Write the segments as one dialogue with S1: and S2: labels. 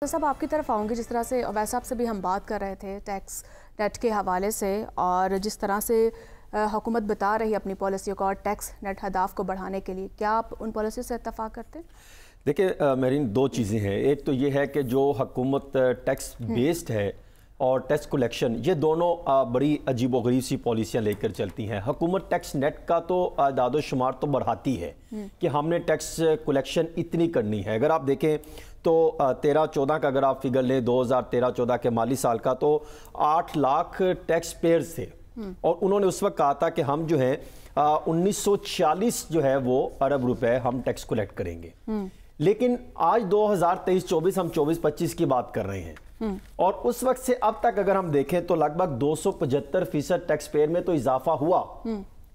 S1: تو صاحب آپ کی طرف آؤں گی، جس طرح سے ویسے آپ سے بھی ہم بات کر رہے تھے ٹیکس نیٹ کے حوالے سے، اور جس طرح سے حکومت بتا رہی ہے اپنی پالیسیوں کا اور ٹیکس نیٹ اہداف کو بڑھانے کے لیے، کیا آپ ان پالیسیوں سے اتفاق کرتے ہیں؟
S2: دیکھیں مہرین، دو چیزیں ہیں. ایک تو یہ ہے کہ جو حکومت ٹیکس بیسڈ ہے اور ٹیکس کلیکشن، یہ دونوں بڑی عجیب و غریب سی پالیسیاں لے کر چلتی ہیں. حکومت ٹیکس نیٹ کا تو اعداد و شمار تو بڑھاتی ہے کہ ہم نے ٹیکس کلیکشن اتنی کرنی ہے. اگر آپ دیکھیں تو 13-14 کا اگر آپ فگر لیں، 2013-14 کے مالی سال کا، تو 8 لاکھ ٹیکس پیئرز تھے، اور انہوں نے اس وقت کہا تھا کہ ہم جو ہیں 1946 جو ہے وہ ارب روپے ہم ٹیکس کلیکٹ کریں گے. لیکن آج 2023-24 ہم 24-25 کی بات کر رہے ہیں، اور اس وقت سے اب تک اگر ہم دیکھیں تو لگ بھگ 275% ٹیکس پیئر میں تو اضافہ ہوا.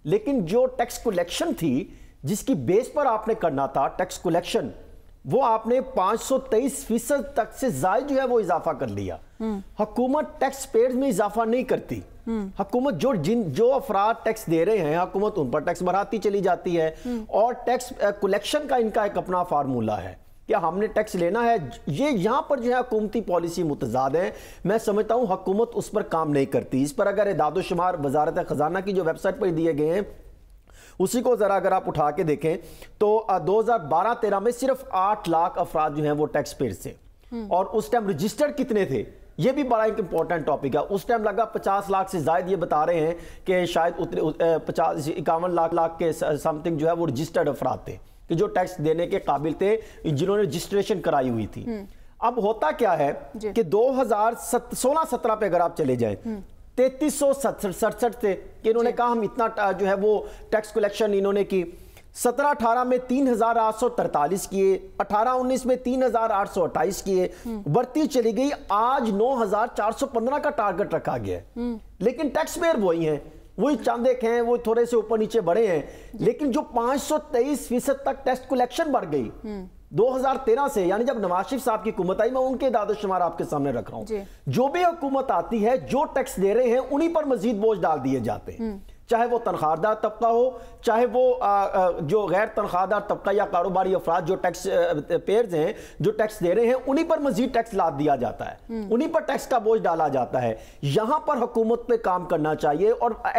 S2: لیکن جو ٹیکس کلیکشن تھی، جس کی بیس پر آپ نے کرنا تھا ٹیکس کلیکشن، وہ آپ نے 523% تک سے زائد جو ہے وہ اضافہ کر لیا. حکومت ٹیکس پیئرز میں اضافہ نہیں کرتی. حکومت جو افراد ٹیکس دے رہے ہیں، حکومت ان پر ٹیکس بڑھاتی چلی جاتی ہے، اور ٹیکس کلیکشن کا ان کا ایک اپنا فارمولہ ہے کہ ہم نے ٹیکس لینا ہے. یہ یہاں پر جو ہے حکومتی پالیسی متضاد ہے. میں سمجھتا ہوں حکومت اس پر کام نہیں کرتی. اس پر اگر اعداد و شمار وزارت خزانہ کی جو ویب سائٹ پر دیے گئے ہیں، اسی کو ذرا اگر آپ اٹھا کے دیکھیں تو 2012-13 میں صرف 8 لاکھ افراد جو ہیں وہ ٹیکس پیئر تھے، اور اس ٹائم رجسٹرڈ کتنے تھے؟ یہ بھی بڑا ایک امپورٹنٹ ٹاپک ہے. اس ٹائم لگا 50 لاکھ سے زائد، یہ بتا رہے ہیں کہ شاید 51 لاکھ کے سم تھنگ جو ہے وہ رجسٹرڈ افراد تھے کہ جو ٹیکس دینے کے قابل تھے، جنہوں نے رجسٹریشن کرائی ہوئی تھی. اب ہوتا کیا ہے کہ 2016-17 پہ اگر آپ چلے جائیں، 3367 تھے کہ انہوں نے کہا ہم اتنا جو ہے وہ ٹیکس کلیکشن انہوں نے کی. 17-18 میں 3843 کیے، 18-19 میں 3828 کیے، بڑھتی چلی گئی. آج 9415 کا ٹارگٹ رکھا گیا ہے. لیکن ٹیکس پیئر وہی ہیں، وہی چاند ایک ہیں، وہ تھوڑے سے اوپر نیچے بڑھے ہیں. لیکن جو 523% تک ٹیکس کلیکشن بڑھ گئی 2013 سے، یعنی جب نواز شریف صاحب کی حکومت آئی، میں ان کے اعداد و شمار آپ کے سامنے رکھ رہا ہوں. جو بھی حکومت آتی ہے، جو ٹیکس دے رہے ہیں انہی پر مزید بوجھ ڈال دیے جاتے ہیں، چاہے وہ تنخواہ دار طبقہ ہو، چاہے وہ جو غیر تنخواہ دار طبقہ یا کاروباری افراد جو ٹیکس پیئرز ہیں، جو ٹیکس دے رہے ہیں، انہی پر مزید ٹیکس لاد دیا جاتا ہے، انہی پر ٹیکس کا بوجھ ڈالا جاتا ہے. یہاں پر حکومت پہ کام کرنا چاہیے. اور آئی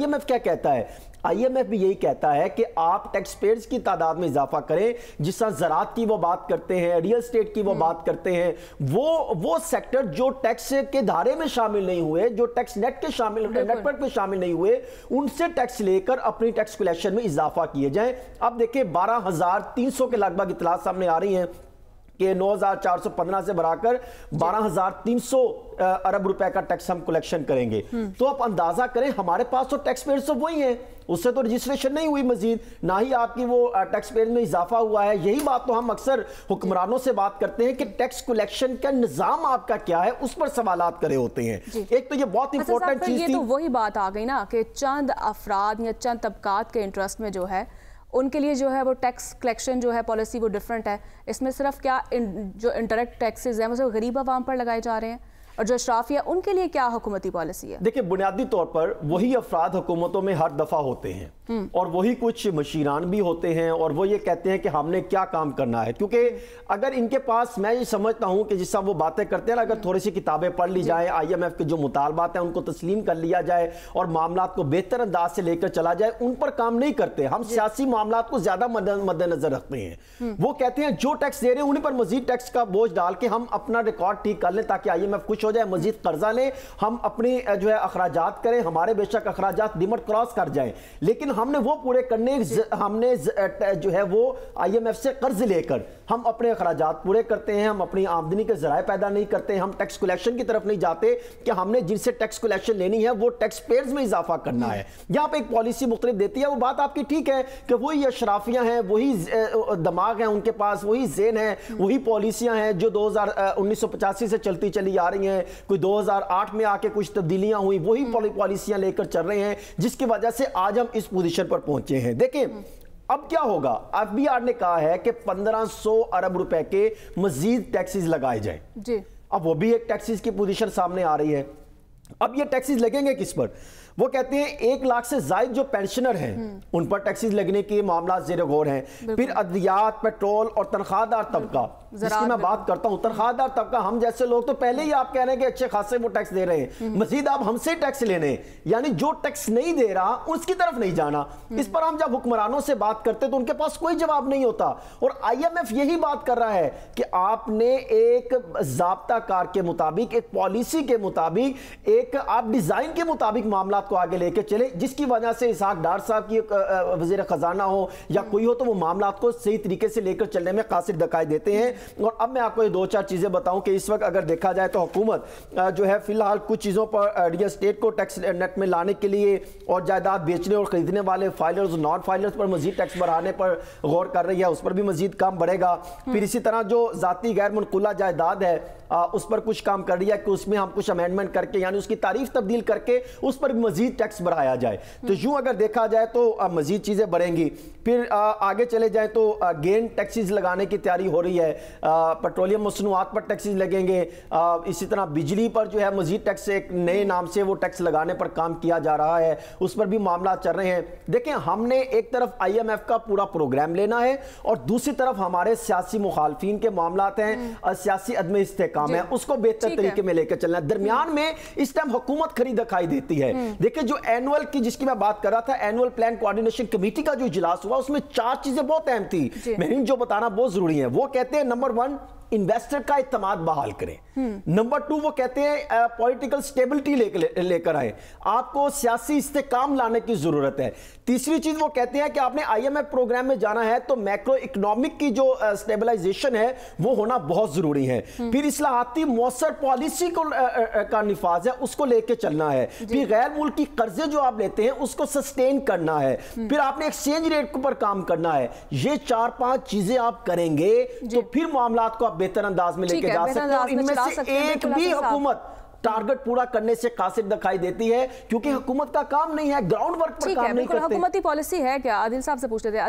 S2: ایم ایف کیا کہتا ہے؟ آئی ایم ایف بھی یہی کہتا ہے کہ آپ ٹیکس پیئرز کی تعداد میں اضافہ کریں. جس طرح زراعت کی وہ بات کرتے ہیں، ریئل اسٹیٹ کی وہ بات کرتے ہیں، وہ سیکٹر جو ٹیکس کے دھارے میں شامل نہیں ہوئے، جو ٹیکس نیٹ ورک میں شامل نہیں ہوئے، ان سے ٹیکس لے کر اپنی ٹیکس کلیکشن میں اضافہ کیے جائیں. اب دیکھیں 12,300 کے لگ بھگ اطلاعات سامنے آ رہی ہیں کہ 9,415 سے بڑھا کر 12,300 ارب روپے کا ٹیکس ہم کلیکشن کریں گے. تو آپ اندازہ کریں، ہمارے پاس تو ٹیکس پیئرز تو وہی ہیں، اس سے تو رجسٹریشن نہیں ہوئی مزید، نہ ہی آپ کی وہ ٹیکس پیئر میں اضافہ ہوا ہے. یہی بات تو ہم اکثر حکمرانوں سے بات کرتے ہیں کہ ٹیکس کلیکشن کا نظام آپ کا کیا ہے، اس پر سوالات کرے ہوتے ہیں. ایک تو یہ بہت امپورٹنٹ چیز تھی.
S1: یہ تو وہی بات آ گئی نا کہ چند افراد یا چند طبقات کے انٹرسٹ میں جو ہے، ان کے لیے جو ہے وہ ٹیکس کلیکشن جو ہے پالیسی وہ ڈیفرنٹ ہے. اس میں صرف کیا جو انڈائریکٹ ٹیکسز ہیں وہ صرف غریب عوام پر لگائے جا رہے ہیں، اور جو اشرافیہ ان کے لیے کیا حکومتی پالیسی ہے؟
S2: دیکھیں، بنیادی طور پر وہی افراد حکومتوں میں ہر دفعہ ہوتے ہیں، اور وہی کچھ مشیران بھی ہوتے ہیں، اور وہ یہ کہتے ہیں کہ ہم نے کیا کام کرنا ہے. کیونکہ اگر ان کے پاس، میں یہ سمجھتا ہوں کہ جس طرح وہ باتیں کرتے ہیں، اگر تھوڑی سی کتابیں پڑھ لی جائیں، آئی ایم ایف کے جو مطالبات ہیں ان کو تسلیم کر لیا جائے اور معاملات کو بہتر انداز سے لے کر چلا جائے، ان پر کام نہیں کرتے. ہم سیاسی معاملات کو زیادہ مد نظر رکھتے ہیں. وہ کہتے ہیں جو ٹیکس دے رہے ہیں انہیں پر مزید ٹیکس کا بوجھ ڈال کے ہم اپنا ریکارڈ ٹھیک کر لیں تاکہ آئی ایم ایف خوش ہو جائے، مزید قرضہ لیں، ہم اپنی جو ہے اخراجات کریں، ہمارے بے شک اخراجات لمٹ کراس کر جائیں. لیکن ہم نے وہ پورے کرنے، ہم نے جو ہے وہ آئی ایم ایف سے قرض لے کر ہم اپنے اخراجات پورے کرتے ہیں، ہم اپنی آمدنی کے ذرائع پیدا نہیں کرتے، ہم ٹیکس کلیکشن کی طرف نہیں جاتے کہ ہم نے جن سے ٹیکس کلیکشن لینی ہے وہ ٹیکس پیئرز میں اضافہ کرنا ہے. یہاں پہ ایک پالیسی مختلف دیتی ہے. وہ بات آپ کی ٹھیک ہے کہ وہی اشرافیاں ہیں، وہی دماغ ہیں ان کے پاس، وہی ذہن ہے، وہی پالیسیاں ہیں جو 1985 سے چلتی چلی آ رہی ہیں. کوئی 2008 میں آ کے کچھ تبدیلیاں ہوئی، وہی پالیسیاں لے کر چل رہے ہیں، جس کی وجہ سے آج ہم اس پوزیشن پر پہنچے ہیں. دیکھیں اب کیا ہوگا. ایف بی آر نے کہا ہے کہ 1500 ارب روپے کے مزید ٹیکسز لگائے جائیں. اب وہ بھی ایک ٹیکسز کی پوزیشن سامنے آ رہی ہے. اب یہ ٹیکسز لگیں گے کس پر؟ وہ کہتے ہیں 1 لاکھ سے زائد جو پینشنر ہیں ان پر ٹیکسز لگنے کے معاملات زیر غور ہیں. پھر ادویات، پیٹرول اور تنخواہ دار طبقہ جس کی میں بات کرتا ہوں، تنخواہ دار طبقہ ہم جیسے لوگ تو پہلے ہی آپ کہہ رہے ہیں کہ اچھے خاصے وہ ٹیکس دے رہے ہیں، مزید آپ ہم سے ٹیکس لینے ہیں، یعنی جو ٹیکس نہیں دے رہا اس کی طرف نہیں جانا. اس پر ہم جب حکمرانوں سے بات کرتے تو ان کے پاس کوئی جواب نہیں ہوتا. اور IMF یہی بات کر رہا ہے کہ آپ نے ایک ضابطہ کار کے مطابق، ایک پالیسی کے مطابق، ایک آپ ڈیزائن کے مطابق معاملات کو آگے لے کے چلے، جس کی وجہ سے اسحاق ڈار صاحب کی وزیر خزانہ ہو یا کوئی ہو تو وہ معاملات کو صحیح طریقے سے لے کر چلنے میں قاصر دکھائی دیتے ہیں. اور اب میں آپ کو یہ 2-4 چیزیں بتاؤں کہ اس وقت اگر دیکھا جائے تو حکومت جو ہے فی الحال کچھ چیزوں پر ریئل اسٹیٹ کو ٹیکس نیٹ میں لانے کے لیے اور جائیداد بیچنے اور خریدنے والے فائلرز اور نان فائلرز پر مزید ٹیکس بڑھانے پر غور کر رہی ہے، اس پر بھی مزید کام بڑھے گا. پھر اسی طرح جو ذاتی غیر منقولہ جائیداد ہے اس پر کچھ کام کر رہی ہے کہ اس میں ہم کچھ امینڈمنٹ کر کے، یعنی اس کی تعریف تبدیل کر کے اس پر مزید ٹیکس بڑھایا جائے. تو یوں اگر دیکھا جائے تو مزید چیزیں بڑھیں گی. پھر آگے چلے جائیں تو گین ٹیکسز لگانے کی تیاری ہو رہی ہے، پیٹرولیم مصنوعات پر ٹیکسز لگیں گے. اسی طرح بجلی پر جو ہے مزید ٹیکس، ایک نئے نام سے وہ ٹیکس لگانے پر کام کیا جا رہا ہے، اس پر بھی معاملات چل رہے ہیں. دیکھیں ہم نے ایک طرف IMF کا پورا پروگرام لینا ہے اور دوسری طرف ہمارے سیاسی مخالفین کے معاملات ہیں، سیاسی عدم استحکام ہے، اس کو بہتر طریقے میں لے کے چلنا ہے. درمیان میں اس ٹائم حکومت کھڑی دکھائی دیتی ہے. دیکھیں جو اینول کی جس کی میں بات کر رہا تھا، اینول پلان کوارڈینیشن کمیٹی کا جو اجلاس ہوا اس میں 4 چیزیں بہت اہم تھی، میں جو بتانا بہت ضروری ہے. وہ کہتے ہیں نمبر 1 انویسٹر کا اعتماد بحال کریں. نمبر 2 وہ کہتے ہیں پولیٹیکل سٹیبلٹی لے کر آئیں، آپ کو سیاسی استحکام لانے کی ضرورت ہے. تیسری چیز وہ کہتے ہیں کہ آپ نے IMF پروگرام میں جانا ہے تو میکرو اکنامک کی جو سٹیبلائزیشن ہے وہ ہونا بہت ضروری ہے. پھر اصلاحاتی مؤثر پالیسی کا نفاذ ہے، اس کو لے کے چلنا ہے. پھر غیر ملکی قرضے جو آپ لیتے ہیں اس کو سسٹین کرنا ہے. پھر آپ نے ایکسچینج ریٹ پر کام کرنا ہے. یہ 4-5 چیزیں آپ کریں گے تو پھر معاملات کو آپ بہتر انداز میں لے کے جا سکتے ہیں. اور ان میں سے ایک بھی حکومت ٹارگٹ پورا کرنے سے قاصر دکھائی دیتی ہے کیونکہ حکومت کا کام نہیں ہے، گراؤنڈ ورک پر کام نہیں کرتے.
S1: حکومتی پالیسی ہے کیا؟ عادل صاحب سے پوچھتے تھے.